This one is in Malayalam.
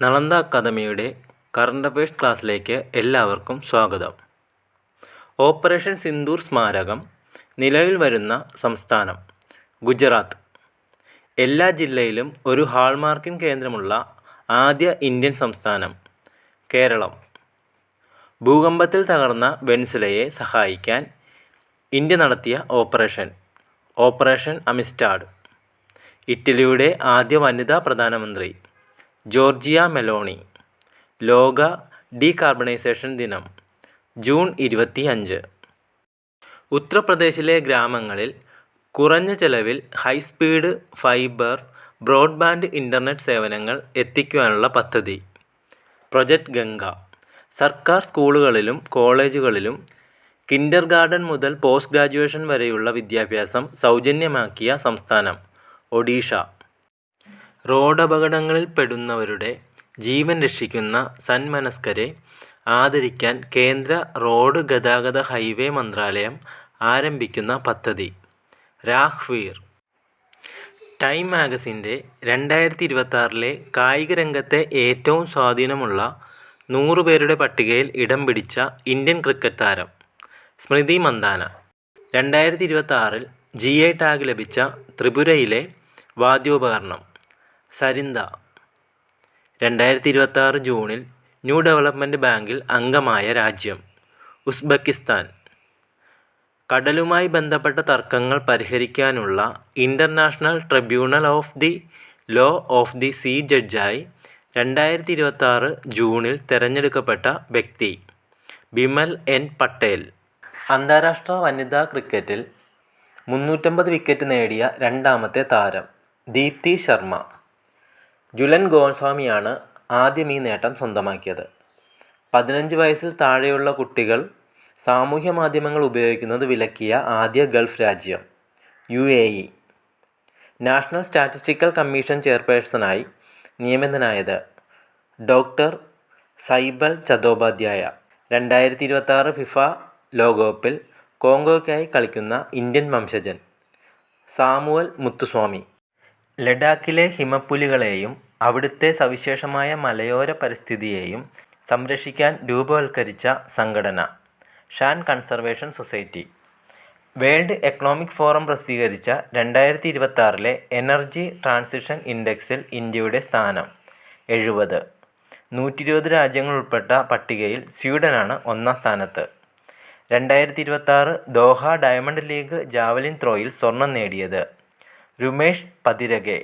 നളന്ദ അക്കാദമിയുടെ കറണ്ട് അഫയേഴ്സ് ക്ലാസ്സിലേക്ക് എല്ലാവർക്കും സ്വാഗതം. ഓപ്പറേഷൻ സിന്ദൂർ സ്മാരകം നിലവിൽ വരുന്ന സംസ്ഥാനം ഗുജറാത്ത്. എല്ലാ ജില്ലയിലും ഒരു ഹാൾമാർക്കിംഗ് കേന്ദ്രമുള്ള ആദ്യ ഇന്ത്യൻ സംസ്ഥാനം കേരളം. ഭൂകമ്പത്തിൽ തകർന്ന വെനിസ്വേലയെ സഹായിക്കാൻ ഇന്ത്യ നടത്തിയ ഓപ്പറേഷൻ അമിസ്റ്റാഡ്. ഇറ്റലിയുടെ ആദ്യ വനിതാ പ്രധാനമന്ത്രി ജോർജിയ മെലോണി. ലോക ഡീകാർബണൈസേഷൻ ദിനം ജൂൺ 25. ഉത്തർപ്രദേശിലെ ഗ്രാമങ്ങളിൽ കുറഞ്ഞ ചെലവിൽ ഹൈസ്പീഡ് ഫൈബർ ബ്രോഡ്ബാൻഡ് ഇൻ്റർനെറ്റ് സേവനങ്ങൾ എത്തിക്കുവാനുള്ള പദ്ധതി പ്രൊജക്റ്റ് ഗംഗ. സർക്കാർ സ്കൂളുകളിലും കോളേജുകളിലും കിൻഡർഗാർട്ടൻ മുതൽ പോസ്റ്റ് ഗ്രാജുവേഷൻ വരെയുള്ള വിദ്യാഭ്യാസം സൗജന്യമാക്കിയ സംസ്ഥാനം ഒഡീഷ. റോഡപകടങ്ങളിൽ പെടുന്നവരുടെ ജീവൻ രക്ഷിക്കുന്ന സന്മനസ്കരെ ആദരിക്കാൻ കേന്ദ്ര റോഡ് ഗതാഗത ഹൈവേ മന്ത്രാലയം ആരംഭിക്കുന്ന പദ്ധതി രാഹ്വീർ. ടൈം മാഗസിൻ്റെ 2026 കായിക രംഗത്തെ ഏറ്റവും സ്വാധീനമുള്ള 100 പേരുടെ പട്ടികയിൽ ഇടം പിടിച്ച ഇന്ത്യൻ ക്രിക്കറ്റ് താരം സ്മൃതി മന്ദാന. 2026 GI ടാഗ് ലഭിച്ച ത്രിപുരയിലെ വാദ്യോപകരണം സരിന്ദ. 2026 ജൂണിൽ ന്യൂ ഡെവലപ്മെൻറ്റ് ബാങ്കിൽ അംഗമായ രാജ്യം ഉസ്ബെക്കിസ്ഥാൻ. കടലുമായി ബന്ധപ്പെട്ട തർക്കങ്ങൾ പരിഹരിക്കാനുള്ള international tribunal of the law of the sea ജഡ്ജായി 2026 ജൂണിൽ തിരഞ്ഞെടുക്കപ്പെട്ട വ്യക്തി ബിമൽ N. പട്ടേൽ. അന്താരാഷ്ട്ര വനിതാ ക്രിക്കറ്റിൽ 350 വിക്കറ്റ് നേടിയ രണ്ടാമത്തെ താരം ദീപ്തി ശർമ്മ. ജുലൻ ഗോസ്വാമിയാണ് ആദ്യം ഈ നേട്ടം സ്വന്തമാക്കിയത്. 15 വയസ്സിൽ താഴെയുള്ള കുട്ടികൾ സാമൂഹ്യ മാധ്യമങ്ങൾ ഉപയോഗിക്കുന്നത് വിലക്കിയ ആദ്യ ഗൾഫ് രാജ്യം UAE. നാഷണൽ സ്റ്റാറ്റിസ്റ്റിക്കൽ കമ്മീഷൻ ചെയർപേഴ്സണായി നിയമിതനായത് ഡോക്ടർ സൈബൽ ചതോപാധ്യായ. 2026 ഫിഫ ലോകകപ്പിൽ കോങ്കോയ്ക്കായി കളിക്കുന്ന ഇന്ത്യൻ വംശജൻ സാമുവൽ മുത്തുസ്വാമി. ലഡാക്കിലെ ഹിമപ്പുലികളെയും അവിടുത്തെ സവിശേഷമായ മലയോര പരിസ്ഥിതിയെയും സംരക്ഷിക്കാൻ രൂപവത്കരിച്ച സംഘടന Shan conservation society. World economic forum പ്രസിദ്ധീകരിച്ച 2026 എനർജി ട്രാൻസിഷൻ ഇൻഡെക്സിൽ ഇന്ത്യയുടെ സ്ഥാനം 70. 120 രാജ്യങ്ങൾ ഉൾപ്പെട്ട പട്ടികയിൽ സ്വീഡനാണ് ഒന്നാം സ്ഥാനത്ത്. 2026 ദോഹ ഡയമണ്ട് ലീഗ് ജാവലിൻ ത്രോയിൽ സ്വർണം നേടിയത് രുമേഷ് പതിരകെ.